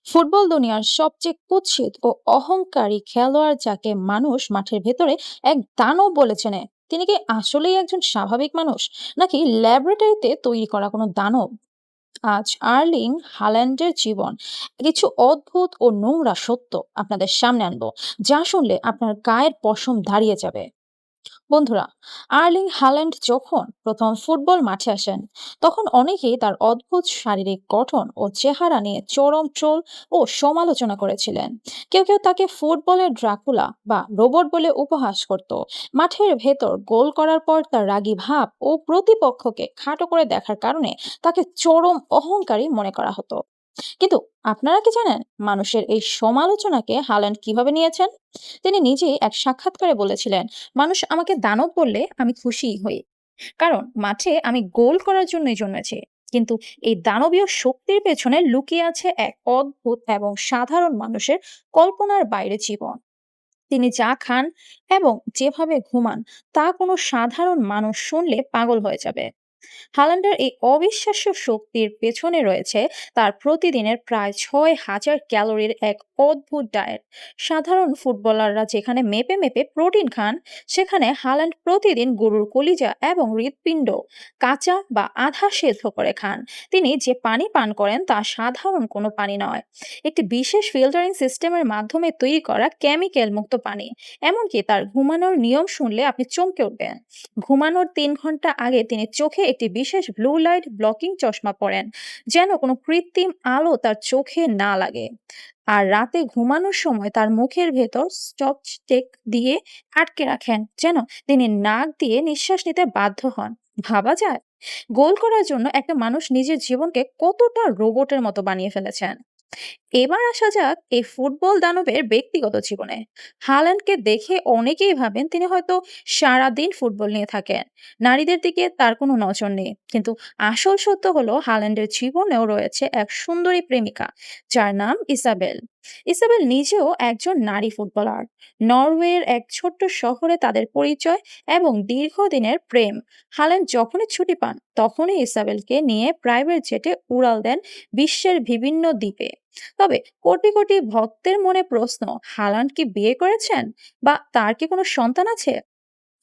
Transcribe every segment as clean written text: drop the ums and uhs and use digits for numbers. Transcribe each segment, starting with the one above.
Football দুনিয়ার সবচেয়ে কুৎসিত ও অহংকারী খেলোয়াড় যাকে মানুষ মাঠের ভেতরে এক দানব বলে চেনে, তিনি কি আসলেই একজন স্বাভাবিক মানুষ, নাকি ল্যাবরেটরিতে তৈরি করা কোনো দানব? আজ আর্লিং হাল্যান্ডের জীবন কিছু অদ্ভুত ও নোংরা সত্য আপনাদের সামনে আনবো, যা শুনলে আপনার গায়ের পশম দাঁড়িয়ে যাবে। বন্ধুরা, আর্লিং হাল্যান্ড যখন প্রথম ফুটবল মাঠে আসেন, তখন অনেকেই তার অদ্ভুত শারীরিক গঠন ও চেহারা নিয়ে চরম ট্রোল ও সমালোচনা করেছিলেন। কেউ কেউ তাকে ফুটবলের ড্রাকুলা বা রোবট বলে উপহাস করত। মাঠের ভেতর গোল করার পর তার রাগী ভাব ও প্রতিপক্ষকে খাটো করে দেখার কারণে তাকে চরম অহংকারী মনে করা হতো। কিন্তু আপনারা কি জানেন মানুষের এই সমালোচনাকে হাল্যান্ড কিভাবে নিয়েছেন? তিনি নিজেই এক সাক্ষাৎকারে বলেছিলেন, মানুষ আমাকে দানব বললে আমি খুশিই হই, কারণ মাঠে আমি গোল করার জন্যই জন্মেছি। কিন্তু এই দানবীয় শক্তির পেছনে লুকিয়ে আছে এক অদ্ভুত এবং সাধারণ মানুষের কল্পনার বাইরে জীবন। তিনি যা খান এবং যেভাবে ঘুমান, তা কোনো সাধারণ মানুষ শুনলে পাগল হয়ে যাবে। হালান্ডার এই অবিশ্বাস্য শক্তির পেছনে রয়েছে তার প্রতিদিনের প্রায় 6,000 ক্যালোরির এক অদ্ভুত ডায়েট। সাধারণ ফুটবলাররা যেখানে মেপে মেপে প্রোটিন খান, সেখানে হালান্ড প্রতিদিন গরুর কলিজা এবং হৃৎপিণ্ড কাঁচা বা আধা সেদ্ধ করে খান। তিনি যে পানি পান করেন তা সাধারণ কোনো পানি নয়, একটি বিশেষ ফিল্টারিং সিস্টেমের মাধ্যমে তৈরি করা কেমিক্যাল মুক্ত পানি। এমনকি তার ঘুমানোর নিয়ম শুনলে আপনি চমকে উঠবেন। ঘুমানোর 3 ঘন্টা আগে তিনি চোখে একটি বিশেষ ব্লু লাইট ব্লকিং চশমা পরেন, যেন কোনো কৃত্রিম আলো তার চোখে না লাগে। আর রাতে ঘুমানোর সময় তার মুখের ভেতর স্টপ টেক দিয়ে আটকে রাখেন, যেন তিনি নাক দিয়ে নিঃশ্বাস নিতে বাধ্য হন। ভাবা যায় গোল করার জন্য একটা মানুষ নিজের জীবনকে কতটা রোবটের মতো বানিয়ে ফেলেছেন। এবার আসা যাক এই ফুটবল দানবের ব্যক্তিগত জীবনে। হাল্যান্ডকে দেখে অনেকেই ভাবেন তিনি হয়তো সারাদিন ফুটবল নিয়ে থাকেন, নারীদের দিকে তার কোনো নজর নেই। কিন্তু আসল সত্য হলো হাল্যান্ডের জীবনেও রয়েছে এক সুন্দরী প্রেমিকা, যার নাম ইসাবেল। ইসাবেল নিজেও একজন নারী ফুটবলার। নরওয়ের এক ছোট্ট শহরে তাদের পরিচয় এবং দীর্ঘদিনের প্রেম। হাল্যান্ড যখনই ছুটি পান, তখনই ইসাবেলকে নিয়ে প্রাইভেট জেটে উড়াল দেন বিশ্বের বিভিন্ন দ্বীপে। তবে কোটি কোটি ভক্তের মনে প্রশ্ন, হালান্ড কি বিয়ে করেছেন, বা তার কি কোনো সন্তান আছে?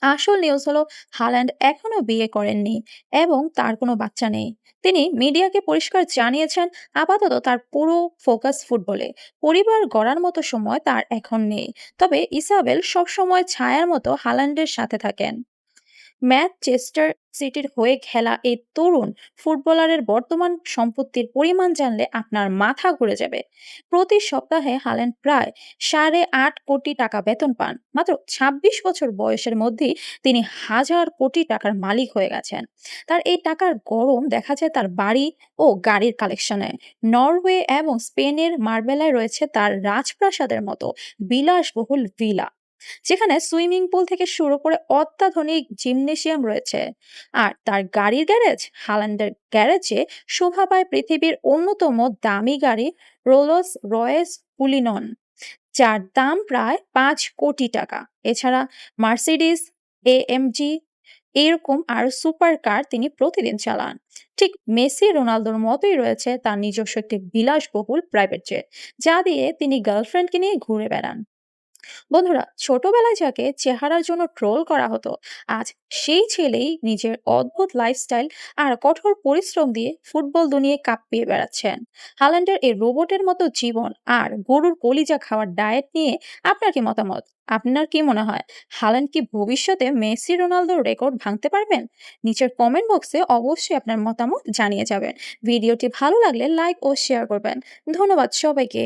আসল নিউজ হলো হাল্যান্ড এখনো বিয়ে করেননি এবং তার কোনো বাচ্চা নেই। তিনি মিডিয়াকে পরিষ্কার জানিয়েছেন, আপাতত তার পুরো ফোকাস ফুটবলে। পরিবার গড়ার মতো সময় তার এখন নেই। তবে ইসাবেল সবসময় ছায়ার মতো হাল্যান্ডের সাথে থাকেন। ম্যানচেস্টার সিটির হয়ে খেলা এই তরুণ ফুটবলারের বর্তমান সম্পত্তির পরিমাণ জানলে আপনার মাথা ঘুরে যাবে। প্রতি সপ্তাহে হাল্যান্ড প্রায় 8.5 কোটি টাকা বেতন পান। মাত্র 26 বছর বয়সের মধ্যেই তিনি হাজার কোটি টাকার মালিক হয়ে গেছেন। তার এই টাকার গরম দেখা যায় তার বাড়ি ও গাড়ির কালেকশনে। নরওয়ে এবং স্পেনের মার্বেলায় রয়েছে তার রাজপ্রাসাদের মতো বিলাসবহুল ভিলা, যেখানে সুইমিং পুল থেকে শুরু করে অত্যাধুনিক জিমনেসিয়াম রয়েছে। আর তার গাড়ির গ্যারেজ, হাল্যান্ডের গ্যারেজে শোভা পায় পৃথিবীর অন্যতম দামি গাড়ি রোলস রয়েস কুলিনন, যার দাম প্রায় 5 কোটি টাকা। এছাড়া মার্সিডিস, এএমজি এরকম আর সুপার কার তিনি প্রতিদিন চালান। ঠিক মেসি রোনালদোর মতোই রয়েছে তার নিজস্ব একটি বিলাসবহুল প্রাইভেট জেট, যা দিয়ে তিনি গার্লফ্রেন্ডকে নিয়ে ঘুরে বেড়ান। বন্ধুরা, ছোটবেলায় যাকে চেহারার জন্য ট্রোল করা হতো, আজ সেই ছেলেই নিজের অদ্ভুত লাইফস্টাইল আর কঠোর পরিশ্রম দিয়ে ফুটবল দুনিয়ায় কাঁপিয়ে বেড়াচ্ছেন। হাল্যান্ডের এই রোবটের মতো জীবন আর গরুর কলিজা খাওয়ার ডায়েট নিয়ে আপনার কি মতামত? আপনার কি মনে হয় হাল্যান্ড কি ভবিষ্যতে মেসি রোনালদোর রেকর্ড ভাঙতে পারবেন? নিচের কমেন্ট বক্সে অবশ্যই আপনার মতামত জানিয়ে যাবেন। ভিডিওটি ভালো লাগলে লাইক ও শেয়ার করবেন। ধন্যবাদ সবাইকে।